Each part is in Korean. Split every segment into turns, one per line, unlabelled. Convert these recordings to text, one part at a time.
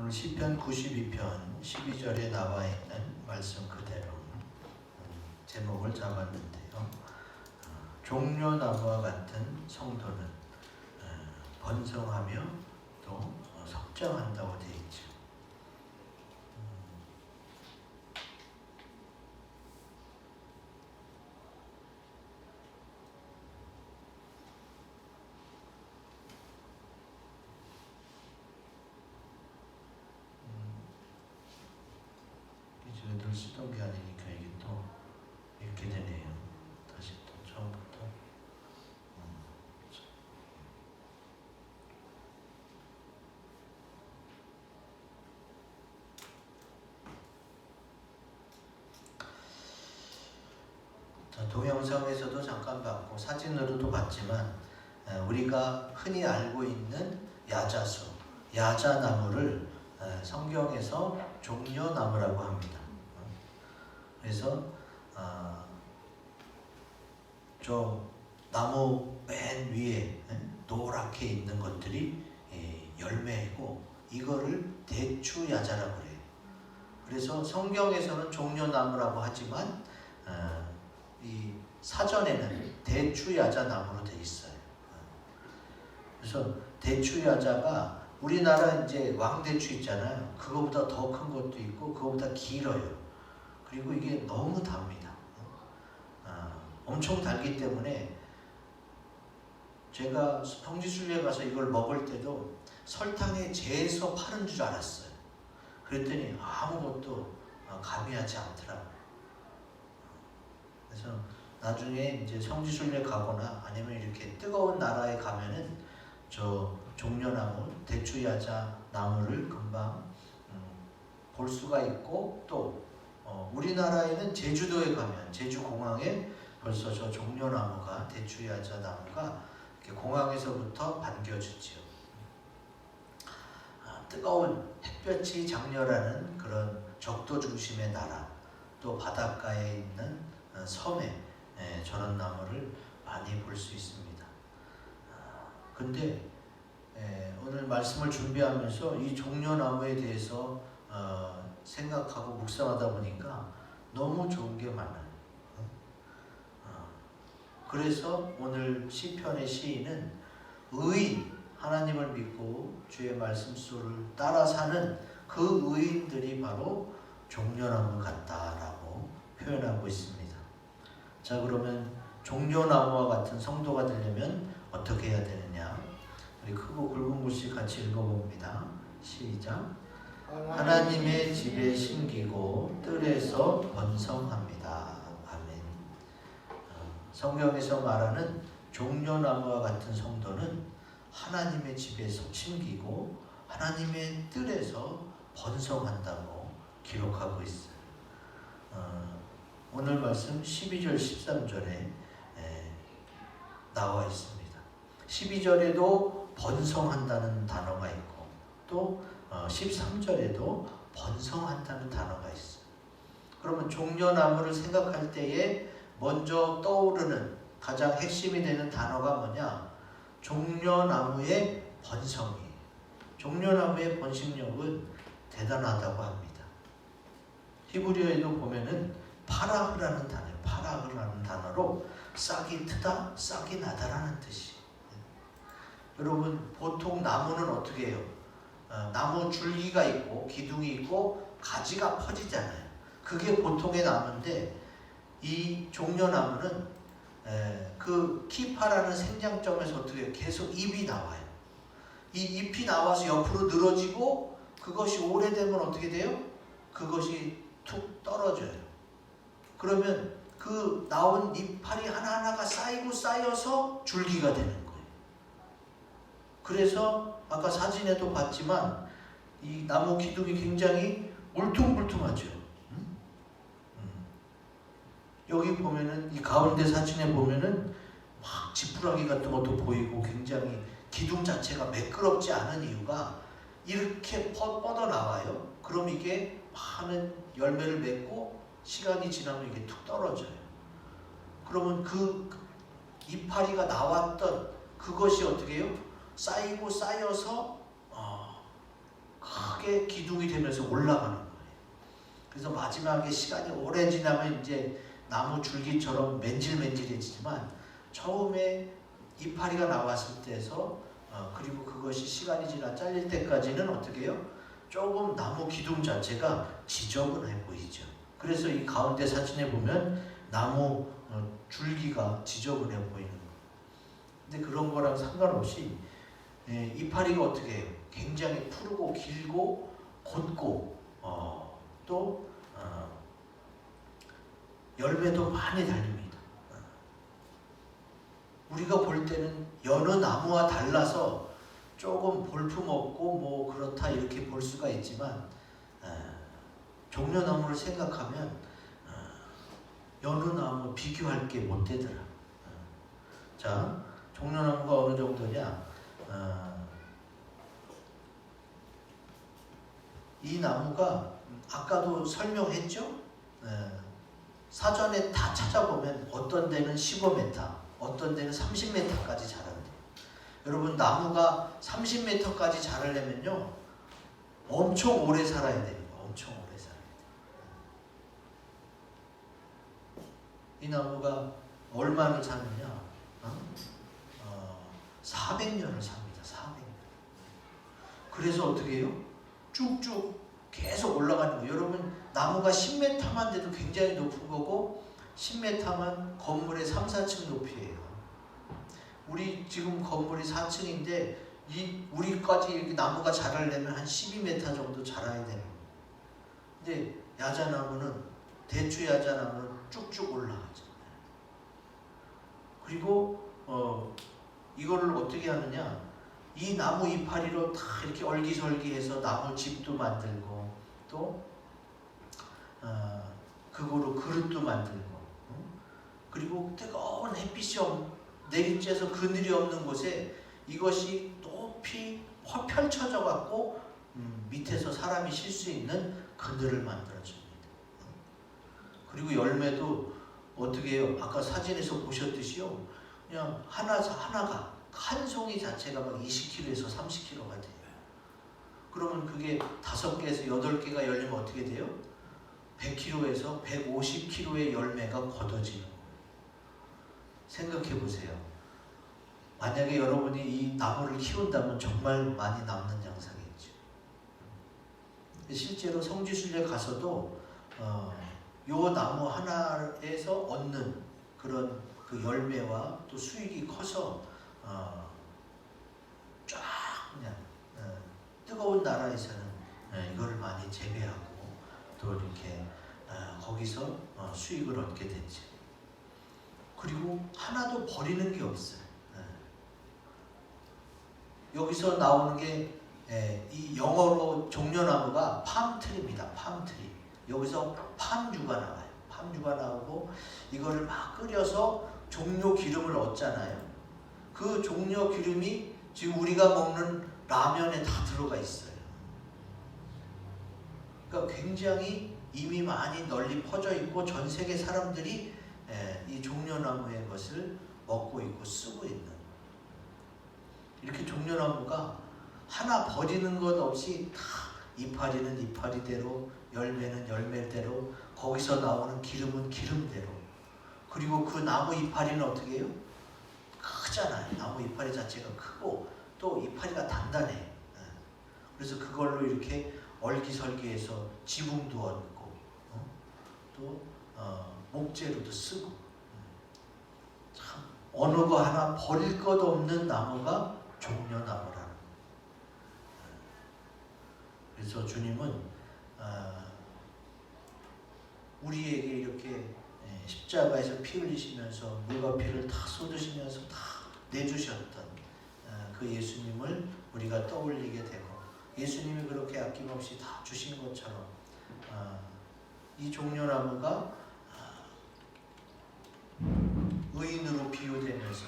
오늘 시편 92편 12절에 나와 있는 말씀 그대로 제목을 잡았는데요. 종려나무와 같은 성도는 번성하며 또 성장한다고 되어 있죠. 이제 늘 쓰던 게 아니니까 이게 또 이렇게 되네요. 다시 또 처음부터. 자, 동영상에서도 잠깐 봤고 사진으로도 봤지만 우리가 흔히 알고 있는 야자수, 야자나무를 성경에서 종려나무라고 합니다. 그래서 저 나무 맨 위에 노랗게 있는 것들이 열매이고 이거를 대추야자라고 해요. 그래서 성경에서는 종려나무라고 하지만 이 사전에는 대추야자나무로 되어 있어요. 그래서 대추야자가 우리나라 이제 왕대추 있잖아요. 그거보다 더 큰 것도 있고 그거보다 길어요. 그리고 이게 너무 답니다. 엄청 달기 때문에 제가 성지순례 가서 이걸 먹을 때도 설탕에 재서 파는 줄 알았어요. 그랬더니 아무것도 가미하지 않더라고요. 그래서 나중에 이제 성지순례 가거나 아니면 이렇게 뜨거운 나라에 가면은 저 종려나무, 대추야자 나무를 금방 볼 수가 있고 또 우리나라에는 제주도에 가면 제주공항에 벌써 저 종려나무가 대추야자 나무가 이렇게 공항에서부터 반겨주죠. 뜨거운 햇볕이 장렬하는 그런 적도 중심의 나라 또 바닷가에 있는 섬에 저런 나무를 많이 볼 수 있습니다. 근데 오늘 말씀을 준비하면서 이 종려나무에 대해서 생각하고 묵상하다 보니까 너무 좋은 게 많아요. 그래서 오늘 시편의 시인은 의인, 하나님을 믿고 주의 말씀수를 따라 사는 그 의인들이 바로 종려나무 같다라고 표현하고 있습니다. 자, 그러면 종려나무와 같은 성도가 되려면 어떻게 해야 되느냐? 우리 크고 굵은 글씨 같이 읽어봅니다. 시작. 하나님의 집에 심기고 뜰에서 번성합니다. 아멘. 성경에서 말하는 종려나무와 같은 성도는 하나님의 집에서 심기고 하나님의 뜰에서 번성한다고 기록하고 있어요. 오늘 말씀 12절 13절에 나와 있습니다. 12절에도 번성한다는 단어가 있고 또 13절에도 번성한다는 단어가 있어요. 그러면 종려나무를 생각할 때에 먼저 떠오르는 가장 핵심이 되는 단어가 뭐냐? 종려나무의 번성이에요. 종려나무의 번식력은 대단하다고 합니다. 히브리어에도 보면은 파라흐라는 단어예요. 파라흐라는 단어로 싹이 트다, 싹이 나다라는 뜻이에요. 여러분 보통 나무는 어떻게 해요? 나무 줄기가 있고 기둥이 있고 가지가 퍼지잖아요. 그게 보통의 나무인데 이 종려나무는 그 키파라는 생장점에서 어떻게 해요? 계속 잎이 나와요. 이 잎이 나와서 옆으로 늘어지고 그것이 오래되면 어떻게 돼요? 그것이 툭 떨어져요. 그러면 그 나온 잎파리 하나하나가 쌓이고 쌓여서 줄기가 되는 거예요. 그래서 아까 사진에도 봤지만 이 나무 기둥이 굉장히 울퉁불퉁하죠. 여기 보면은 이 가운데 사진에 보면은 막 지푸라기 같은 것도 보이고 굉장히 기둥 자체가 매끄럽지 않은 이유가 이렇게 뻗어 나와요. 그럼 이게 많은 열매를 맺고 시간이 지나면 이게 툭 떨어져요. 그러면 그 이파리가 나왔던 그것이 어떻게 해요? 쌓이고 쌓여서 크게 기둥이 되면서 올라가는 거예요. 그래서 마지막에 시간이 오래 지나면 이제 나무 줄기처럼 맨질맨질해지지만 처음에 이파리가 나왔을 때에서 그리고 그것이 시간이 지나 잘릴 때까지는 어떻게 해요? 조금 나무 기둥 자체가 지저분해 보이죠. 그래서 이 가운데 사진에 보면 나무 줄기가 지저분해 보이는 거예요. 근데 그런 거랑 상관없이 이파리가 어떻게 해요? 굉장히 푸르고 길고 곧고 또 열매도 많이 달립니다. 우리가 볼 때는 여느 나무와 달라서 조금 볼품없고 뭐 그렇다 이렇게 볼 수가 있지만 종려나무를 생각하면 여느 나무 비교할 게 못 되더라. 자, 종려나무가 어느 정도냐? 이 나무가 아까도 설명했죠? 사전에 다 찾아보면 어떤 데는 15m, 어떤 데는 30m까지 자란대요. 여러분 나무가 30m까지 자라려면요 엄청 오래 살아야 됩니다. 엄청 오래 살아야 돼요. 이 나무가 얼마를 사느냐? 400년을 삽니다. 400년. 그래서 어떻게 해요? 쭉쭉 계속 올라가는 거예요. 여러분 나무가 10m만 돼도 굉장히 높은 거고 10m만 건물의 3, 4층 높이에요. 우리 지금 건물이 4층인데 우리까지 이렇게 나무가 자라려면 한 12m 정도 자라야 되는 거예요. 근데 야자나무는 대추 야자나무는 쭉쭉 올라가죠. 그리고 이거를 어떻게 하느냐? 이 나무 이파리로 다 이렇게 얼기설기해서 나무 집도 만들고 또 그거로 그릇도 만들고 그리고 뜨거운 햇빛이 내리쬐서 그늘이 없는 곳에 이것이 높이 펼쳐져 갖고 밑에서 사람이 쉴 수 있는 그늘을 만들어줍니다. 그리고 열매도 어떻게 해요? 아까 사진에서 보셨듯이요. 그냥 하나가 한 송이 자체가 막 20kg에서 30kg가 돼요. 그러면 그게 5개에서 8개가 열리면 어떻게 돼요? 100kg에서 150kg의 열매가 걷어지는 거예요. 생각해 보세요. 만약에 여러분이 이 나무를 키운다면 정말 많이 남는 양상이죠. 실제로 성지순례 가서도 요 나무 하나에서 얻는 그런 그 열매와 또 수익이 커서 쫙 그냥 뜨거운 나라에서는 이거를 많이 재배하고 또 이렇게 거기서 수익을 얻게 됐죠. 그리고 하나도 버리는 게 없어요. 여기서 나오는 게 이 영어로 종려나무가 팜트리입니다. 팜트리. 여기서 팜유가 나와요. 팜유가 나오고 이거를 막 끓여서 종려 기름을 얻잖아요. 그 종려 기름이 지금 우리가 먹는 라면에 다 들어가 있어요. 그러니까 굉장히 이미 많이 널리 퍼져 있고 전 세계 사람들이 이 종려나무의 것을 먹고 있고 쓰고 있는 이렇게 종려나무가 하나 버리는 것 없이 다 이파리는 이파리대로 열매는 열매대로 거기서 나오는 기름은 기름대로 그리고 그 나무 이파리는 어떻게 해요? 크잖아요. 나무 이파리 자체가 크고 또 이파리가 단단해. 그래서 그걸로 이렇게 얼기설기해서 지붕도 얻고 또 목재로도 쓰고 참 어느 거 하나 버릴 것 없는 나무가 종려나무라는 거예요. 그래서 주님은 우리에게 이렇게 십자가에서 피 흘리시면서 물과 피를 다 쏟으시면서 다 내주셨던 그 예수님을 우리가 떠올리게 되고 예수님이 그렇게 아낌없이 다 주신 것처럼 이 종려나무가 의인으로 비유되면서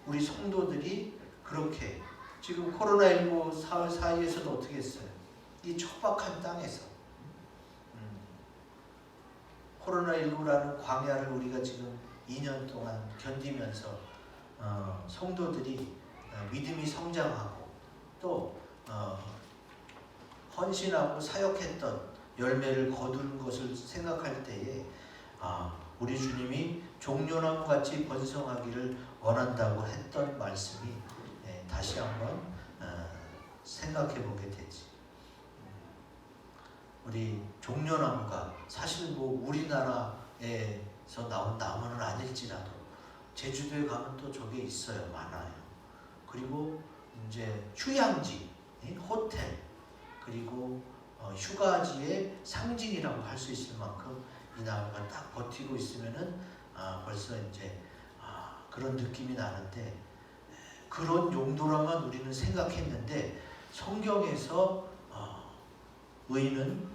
우리 성도들이 그렇게 지금 코로나19 사이에서도 어떻게 했어요? 이 척박한 땅에서 코로나19라는 광야를 우리가 지금 2년 동안 견디면서 성도들이 믿음이 성장하고 또 헌신하고 사역했던 열매를 거두는 것을 생각할 때에 우리 주님이 종려나무같이 번성하기를 원한다고 했던 말씀이 다시 한번 생각해 보게 되지. 우리 종려나무가 사실 뭐 우리나라에서 나온 나무는 아닐지라도 제주도에 가면 또 저게 있어요. 많아요. 그리고 이제 휴양지, 호텔, 그리고 휴가지의 상징이라고 할 수 있을 만큼 이 나무가 딱 버티고 있으면은 벌써 이제 그런 느낌이 나는데, 그런 용도로만 우리는 생각했는데 성경에서 의인은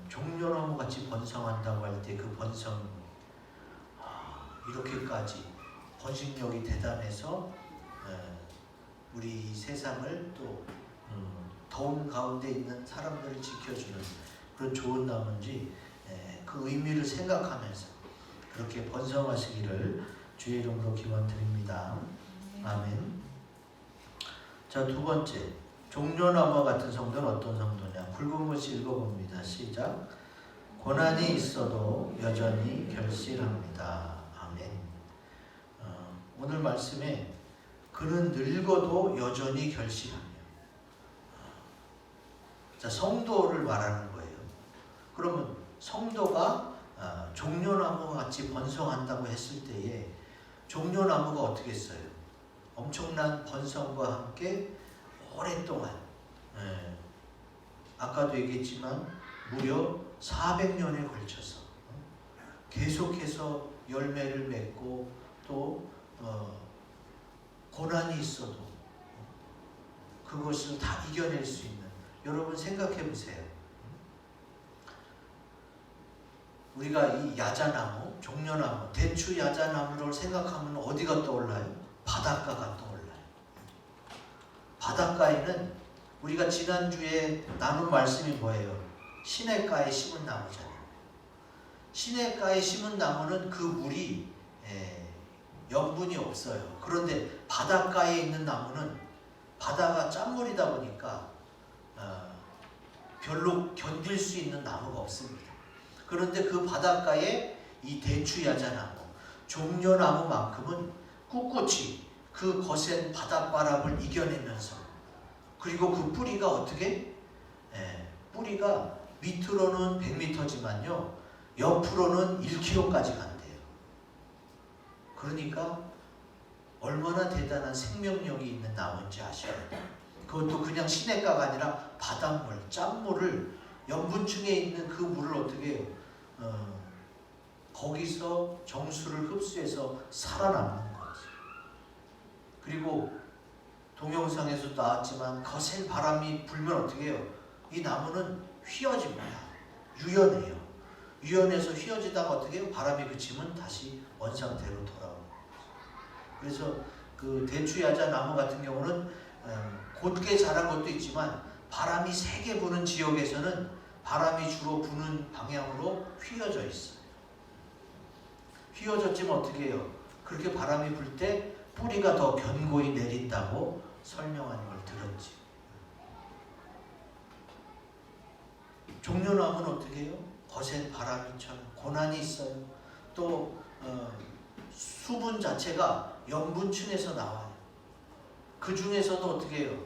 종려나무 같이 번성한다고 할 때 그 번성 이렇게까지 번식력이 대단해서 우리 세상을 또 더운 가운데 있는 사람들을 지켜주는 그런 좋은 나무인지 그 의미를 생각하면서 그렇게 번성하시기를 주의 이름으로 기원드립니다. 아멘. 자, 두 번째, 종려나무와 같은 성도는 어떤 성도냐? 굵은 글씨 읽어봅니다. 시작. 고난이 있어도 여전히 결실합니다. 아멘. 오늘 말씀에 그는 늙어도 여전히 결실하며. 자, 성도를 말하는 거예요. 그러면 성도가 종려나무와 같이 번성한다고 했을 때에 종려나무가 어떻게 했어요? 엄청난 번성과 함께 오랫동안, 아까도 얘기했지만 무려 400년에 걸쳐서 계속해서 열매를 맺고 또 고난이 있어도 그것을 다 이겨낼 수 있는, 여러분 생각해 보세요. 우리가 이 야자나무, 종려나무, 대추 야자나무를 생각하면 어디가 떠올라요? 바닷가가 떠올라요. 바닷가에는 우리가 지난주에 나눈 말씀이 뭐예요? 시냇가에 심은 나무잖아요. 시냇가에 심은 나무는 그 물이 염분이 없어요. 그런데 바닷가에 있는 나무는 바다가 짠물이다 보니까 별로 견딜 수 있는 나무가 없습니다. 그런데 그 바닷가에 이 대추 야자나무, 종려나무만큼은 꿋꿋이 그 거센 바닷바람을 이겨내면서, 그리고 그 뿌리가 어떻게? 뿌리가 밑으로는 100m지만요 옆으로는 1km까지 간대요. 그러니까 얼마나 대단한 생명력이 있는 나무인지 아셔야 돼요. 그것도 그냥 시냇가가 아니라 바닷물, 짠물을, 염분층에 있는 그 물을 어떻게 해요? 거기서 정수를 흡수해서 살아남는 거지. 그리고 동영상에서 나왔지만 거센 바람이 불면 어떻게 해요? 이 나무는 휘어집니다. 유연해요. 유연해서 휘어지다가 어떻게 해요? 바람이 그치면 다시 원상태로 돌아오는 거죠. 그래서 그 대추야자 나무 같은 경우는 곧게 자란 것도 있지만 바람이 세게 부는 지역에서는 바람이 주로 부는 방향으로 휘어져 있어요. 휘어졌지만 어떻게 해요? 그렇게 바람이 불 때 뿌리가 더 견고히 내린다고 설명하는 걸 들었지. 종려나무는 어떻게 해요? 거센 바람이처럼 고난이 있어요. 또 수분 자체가 염분층에서 나와요. 그 중에서도 어떻게 해요?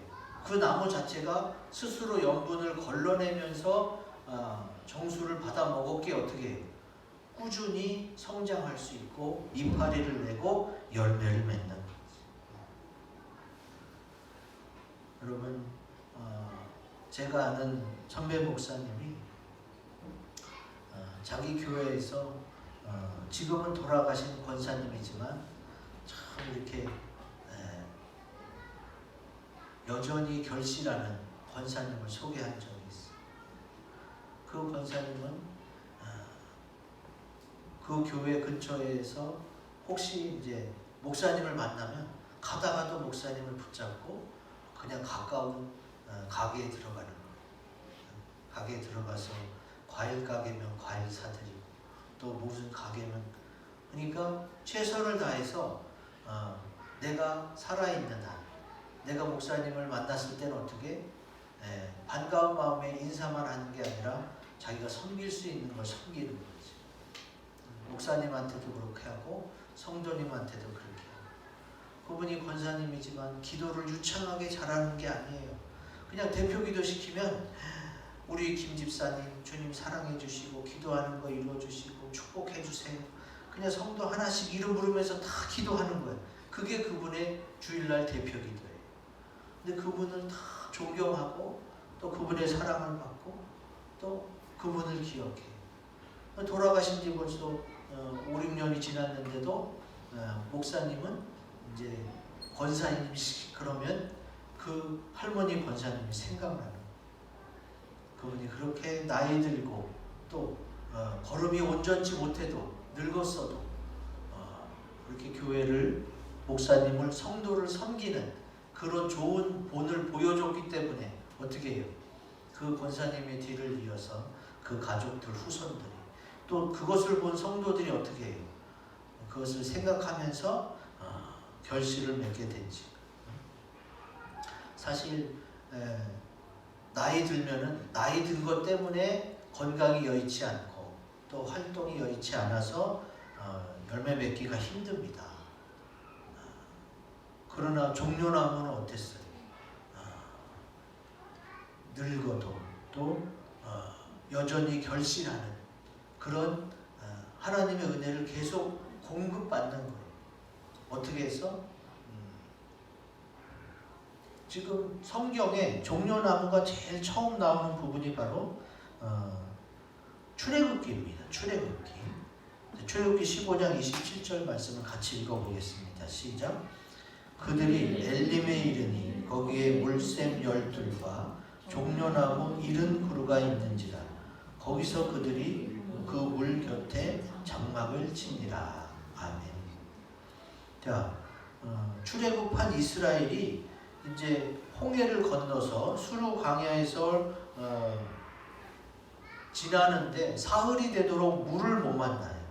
그 나무 자체가 스스로 염분을 걸러내면서 정수를 받아 먹었기에 어떻게 해요? 꾸준히 성장할 수 있고 이파리를 내고 열매를 맺는 거지. 여러분, 제가 아는 선배 목사님이 자기 교회에서 지금은 돌아가신 권사님이지만 참 이렇게 여전히 결실하는 권사님을 소개한 적이 있어요. 그 권사님은 그 교회 근처에서 혹시 이제 목사님을 만나면 가다가도 목사님을 붙잡고 그냥 가까운 가게에 들어가는 거예요. 가게에 들어가서 과일 가게면 과일 사드리고 또 무슨 가게면, 그러니까 최선을 다해서 내가 살아있는 한, 내가 목사님을 만났을 때는 어떻게 반가운 마음에 인사만 하는 게 아니라 자기가 섬길 수 있는 걸 섬기는 거지. 목사님한테도 그렇게 하고 성도님한테도 그렇게 하고. 그분이 권사님이지만 기도를 유창하게 잘하는 게 아니에요. 그냥 대표 기도 시키면 우리 김 집사님 주님 사랑해 주시고 기도하는 거 이루어 주시고 축복해 주세요. 그냥 성도 하나씩 이름 부르면서 다 기도하는 거예요. 그게 그분의 주일날 대표 기도예요. 근데 그분을 다 존경하고 또 그분의 사랑을 받고 또 그분을 기억해요. 돌아가신 지 벌써 5, 6년이 지났는데도 목사님은 이제 권사님이시 그러면 그 할머니 권사님이 생각나는 거예요. 그분이 그렇게 나이 들고 또 걸음이 온전치 못해도 늙었어도 그렇게 교회를 목사님을 성도를 섬기는 그런 좋은 본을 보여줬기 때문에 어떻게 해요? 그 권사님의 뒤를 이어서 그 가족들 후손들이 또 그것을 본 성도들이 어떻게 해요? 그것을 생각하면서 결실을 맺게 되지. 사실 나이 들면은 나이 든 것 때문에 건강이 여의치 않고 또 활동이 여의치 않아서 열매 맺기가 힘듭니다. 그러나 종려나무는 어땠어요? 늙어도 또 여전히 결실하는 그런 하나님의 은혜를 계속 공급받는 거예요. 어떻게 해서? 지금 성경에 종려나무가 제일 처음 나오는 부분이 바로 출애굽기입니다. 출애굽기 15장 27절 말씀을 같이 읽어보겠습니다. 시작. 그들이 엘림에 이르니 거기에 물샘 12과 종려나무 70그루가 있는지라. 거기서 그들이 그 물 곁에 장막을 치니라. 아멘. 자, 출애굽한 이스라엘이 이제 홍해를 건너서 수르 광야에서 지나는데 사흘이 되도록 물을 못 만나요.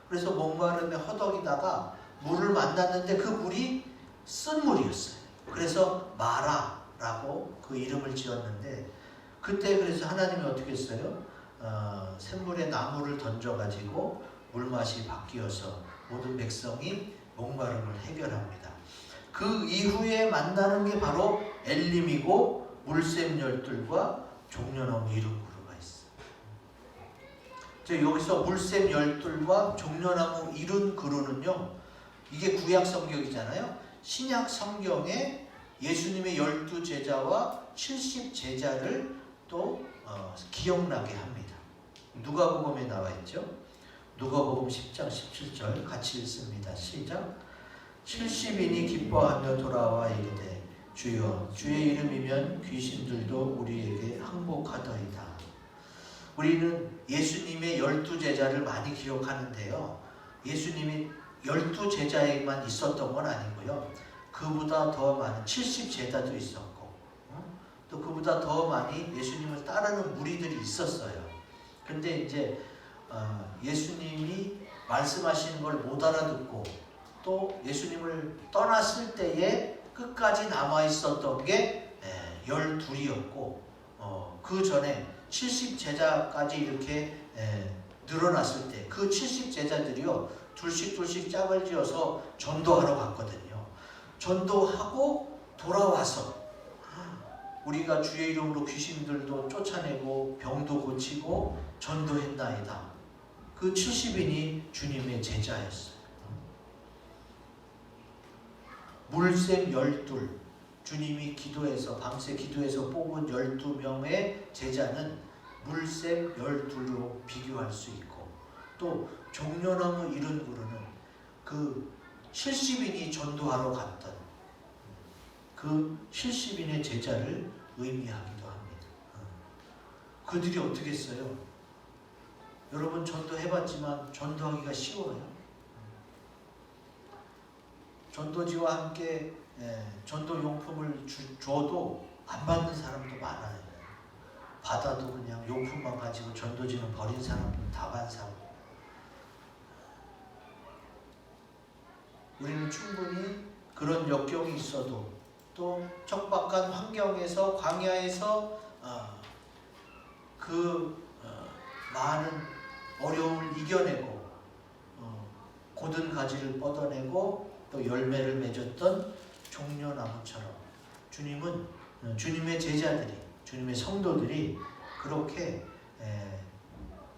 그래서 목마름에 허덕이다가 물을 만났는데 그 물이 쓴 물이었어요. 그래서 마라라고 그 이름을 지었는데 그때 그래서 하나님이 어떻게 했어요? 샘물에 나무를 던져가지고 물맛이 바뀌어서 모든 백성이 목마름을 해결합니다. 그 이후에 만나는 게 바로 엘림이고 물샘 12과 종려나무 70그루가 있어요. 여기서 물샘 12과 종려나무 70그루는요, 이게 구약 성경이잖아요. 신약 성경에 예수님의 12제자와 70제자를 또 기억나게 합니다. 누가복음에 나와 있죠. 누가복음 10장 17절 같이 읽습니다. 시작. 70인이 기뻐하며 돌아와 이르되 주여 주의 이름이면 귀신들도 우리에게 항복하더이다. 우리는 예수님의 12제자를 많이 기억하는데요. 예수님이 12제자에만 있었던 건 아니고요. 그보다 더 많은 70제자도 있었고 또 그보다 더 많이 예수님을 따르는 무리들이 있었어요. 근데 이제 예수님이 말씀하시는 걸 못 알아듣고 또 예수님을 떠났을 때에 끝까지 남아 있었던 게 12이었고 그 전에 70제자까지 이렇게 늘어났을 때 그 70제자들이요 둘씩 짝을 지어서 전도하러 갔거든요. 전도하고 돌아와서 우리가 주의 이름으로 귀신들도 쫓아내고 병도 고치고 전도했나이다. 그 70인이 주님의 제자였어요. 물샘 12, 주님이 기도해서 밤새 기도해서 뽑은 12명의 제자는 물샘 12로 비교할 수 있고 또 종려나무 70그루는 그 70인이 전도하러 갔던 그 70인의 제자를 의미하기도 합니다. 그들이 어떻게 했어요? 여러분 전도해봤지만 전도하기가 쉬워요? 전도지와 함께 전도용품을 줘도 안 받는 사람도 많아요. 받아도 그냥 용품만 가지고 전도지는 버린 사람들 다 반사고. 우리는 충분히 그런 역경이 있어도 또 척박한 환경에서 광야에서 많은 어려움을 이겨내고 고든 가지를 뻗어내고 또 열매를 맺었던 종려나무처럼 주님의 제자들이, 주님의 성도들이 그렇게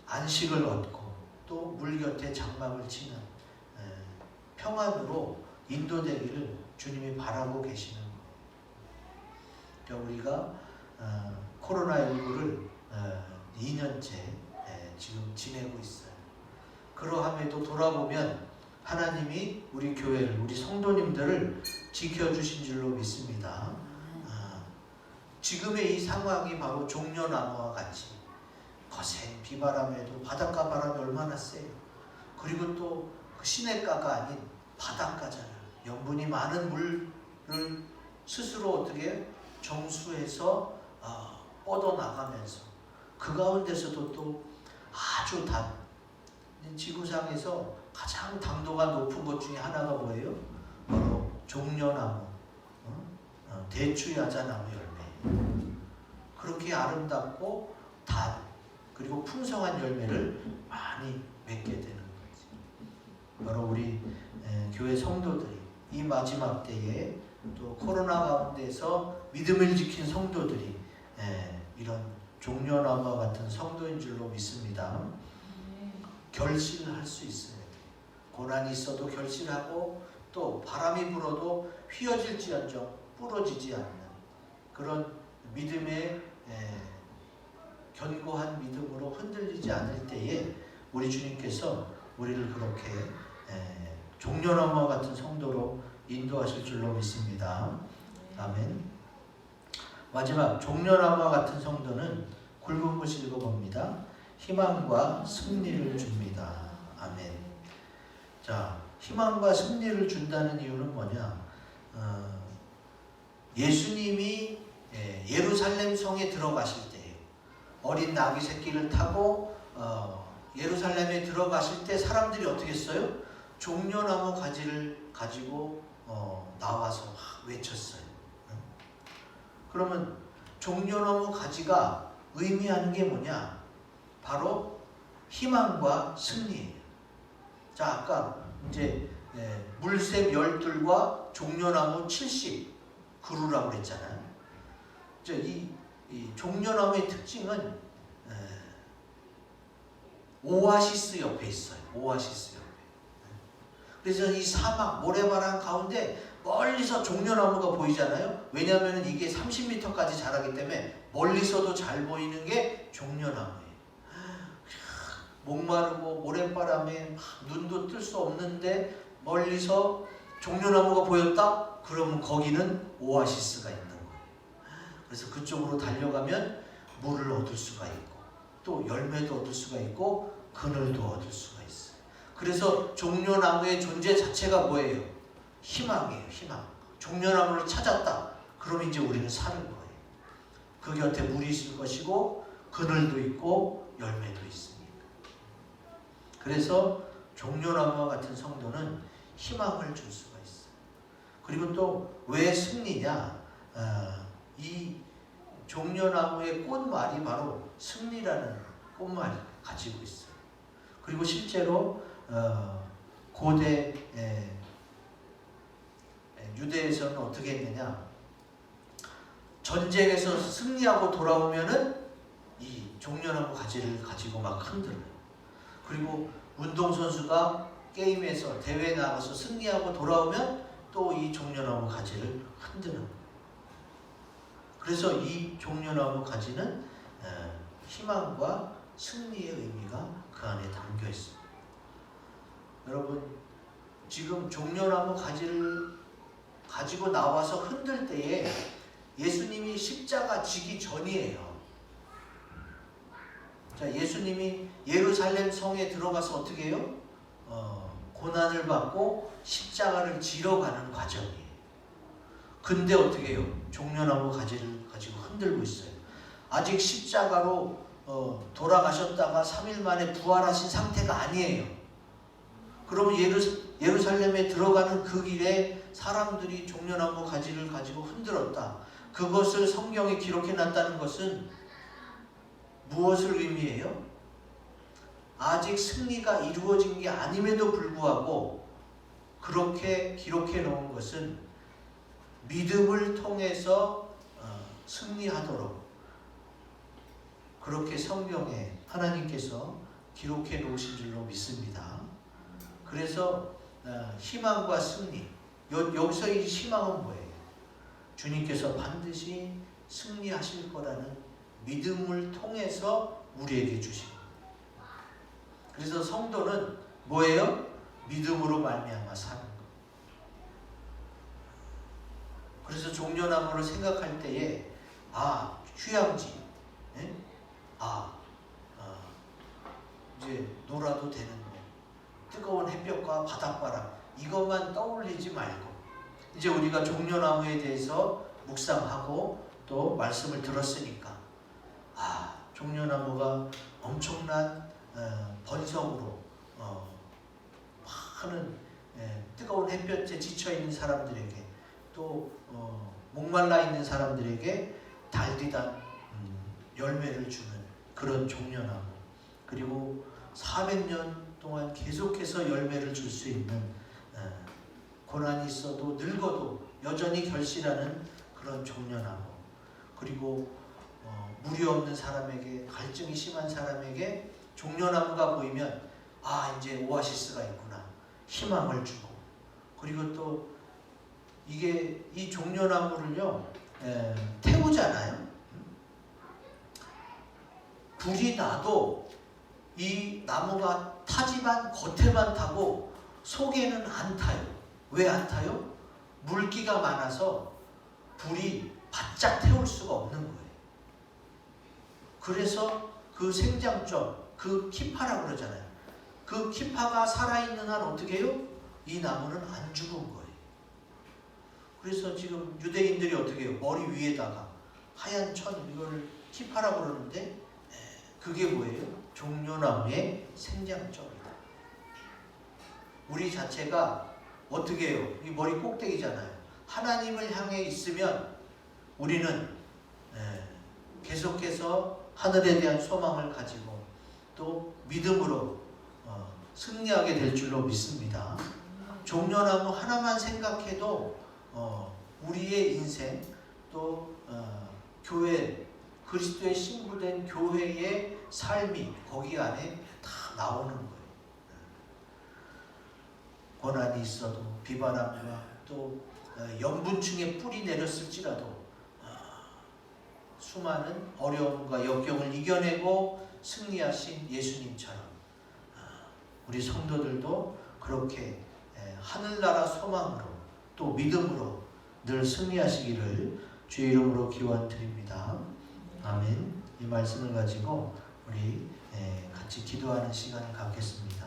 안식을 얻고 또 물 곁에 장막을 치는 평안으로 인도되기를 주님이 바라고 계시는 거예요. 그러니까 우리가 코로나19를 2년째 지금 지내고 있어요. 그러함에도 돌아보면 하나님이 우리 교회를, 우리 성도님들을 지켜주신 줄로 믿습니다. 지금의 이 상황이 바로 종려나무와 같이 거센 비바람에도 바닷가 바람이 얼마나 세요. 그리고 또 그 시냇가가 아닌 바닷가잖아요. 염분이 많은 물을 스스로 어떻게 정수해서 뻗어나가면서 그 가운데서도 또 아주 지구상에서 가장 당도가 높은 것 중에 하나가 뭐예요? 바로 종려나무, 대추야자나무 열매. 그렇게 아름답고 그리고 풍성한 열매를 많이 맺게 되는 거지. 바로 우리 교회 성도들이 이 마지막 때에 또 코로나 가운데서 믿음을 지킨 성도들이 이런 종려나무와 같은 성도인 줄로 믿습니다. 결실을 할 수 있어요. 고난이 있어도 결실하고 또 바람이 불어도 휘어질지언정 부러지지 않는 그런 믿음의 견고한 믿음으로 흔들리지 않을 때에 우리 주님께서 우리를 그렇게 종려나무와 같은 성도로 인도하실 줄로 믿습니다. 아멘. 마지막 종려나무와 같은 성도는 굵은 것을 읽어봅니다. 희망과 승리를 줍니다. 아멘. 자, 희망과 승리를 준다는 이유는 뭐냐? 예수님이 예루살렘 성에 들어가실 때 어린 나귀 새끼를 타고 예루살렘에 들어가실 때 사람들이 어떻게 했어요? 종려나무 가지를 가지고 나와서 막 외쳤어요. 그러면 종려나무 가지가 의미하는 게 뭐냐? 바로 희망과 승리예요. 자, 아까 이제 물새 12과 종려나무 70그루라고 그랬잖아요. 이 종려나무의 특징은 오아시스 옆에 있어요. 오아시스 옆에. 그래서 이 사막 모래바람 가운데 멀리서 종려나무가 보이잖아요. 왜냐하면 이게 30m까지 자라기 때문에 멀리서도 잘 보이는 게 종려나무예요. 목마르고 모래바람에 눈도 뜰 수 없는데 멀리서 종려나무가 보였다? 그러면 거기는 오아시스가 있는 거예요. 그래서 그쪽으로 달려가면 물을 얻을 수가 있고 또 열매도 얻을 수가 있고 그늘도 얻을 수가 있어요. 그래서 종려나무의 존재 자체가 뭐예요? 희망이에요. 희망. 종려나무를 찾았다. 그럼 이제 우리는 사는 거예요. 그 곁에 물이 있을 것이고 그늘도 있고 열매도 있습니다. 그래서 종려나무와 같은 성도는 희망을 줄 수가 있어요. 그리고 또 왜 승리냐? 이 종려나무의 꽃말이 바로 승리라는 꽃말을 가지고 있어요. 그리고 실제로 고대 유대에서는 어떻게 했느냐? 전쟁에서 승리하고 돌아오면은 이 종려나무 가지를 가지고 막 흔들어요. 그리고 운동선수가 게임에서 대회에 나가서 승리하고 돌아오면 또 이 종려나무 가지를 흔드는 거예요. 그래서 이 종려나무 가지는 희망과 승리의 의미가 그 안에 담겨 있습니다. 여러분, 지금 종려나무 가지를 가지고 나와서 흔들 때에 예수님이 십자가 지기 전이에요. 자, 예수님이 예루살렘 성에 들어가서 어떻게 해요? 고난을 받고 십자가를 지러 가는 과정이에요. 근데 어떻게 해요? 종려나무 가지를 가지고 흔들고 있어요. 아직 십자가로 돌아가셨다가 3일 만에 부활하신 상태가 아니에요. 그러면 예루살렘에 들어가는 그 길에 사람들이 종려나무 가지를 가지고 흔들었다. 그것을 성경에 기록해 놨다는 것은 무엇을 의미해요? 아직 승리가 이루어진 게 아님에도 불구하고 그렇게 기록해 놓은 것은 믿음을 통해서 승리하도록 그렇게 성경에 하나님께서 기록해 놓으신 줄로 믿습니다. 그래서 희망과 승리, 여기서 이 희망은 뭐예요? 주님께서 반드시 승리하실 거라는 믿음을 통해서 우리에게 주신 거예요. 그래서 성도는 뭐예요? 믿음으로 말미암아 사는 거. 그래서 종려나무를 생각할 때에 휴양지, 네? 이제 놀아도 되는 거, 뜨거운 햇볕과 바닷바람 이것만 떠올리지 말고 이제 우리가 종려나무에 대해서 묵상하고 또 말씀을 들었으니까 종려나무가 엄청난 번성으로 많은 뜨거운 햇볕에 지쳐있는 사람들에게 또 목말라 있는 사람들에게 달디단 열매를 주는 그런 종려나무, 그리고 400년 동안 계속해서 열매를 줄 수 있는 고난이 있어도 늙어도 여전히 결실하는 그런 종려나무, 그리고 물이 없는 사람에게, 갈증이 심한 사람에게 종려나무가 보이면 이제 오아시스가 있구나, 희망을 주고, 그리고 또 이 종려나무를요 태우잖아요. 불이 나도 이 나무가 타지만 겉에만 타고 속에는 안 타요. 왜 안 타요? 물기가 많아서 불이 바짝 태울 수가 없는 거예요. 그래서 그 생장점, 그 키파라고 그러잖아요. 그 키파가 살아있는 한 어떻게 해요? 이 나무는 안 죽은 거예요. 그래서 지금 유대인들이 어떻게 해요? 머리 위에다가 하얀 천, 이걸 키파라고 그러는데 그게 뭐예요? 종려나무의 생장점이다. 우리 자체가 어떻게 해요? 이 머리 꼭대기잖아요. 하나님을 향해 있으면 우리는 계속해서 하늘에 대한 소망을 가지고 또 믿음으로 승리하게 될 줄로 믿습니다. 종려나무 하나만 생각해도 우리의 인생 또 교회, 그리스도의 신부된 교회의 삶이 거기 안에 다 나오는 거예요. 고난이 있어도 비바람과 또 염분층에 뿌리 내렸을지라도 수많은 어려움과 역경을 이겨내고 승리하신 예수님처럼 우리 성도들도 그렇게 하늘나라 소망으로 또 믿음으로 늘 승리하시기를 주의 이름으로 기원드립니다. 아멘. 이 말씀을 가지고 우리 같이 기도하는 시간을 갖겠습니다.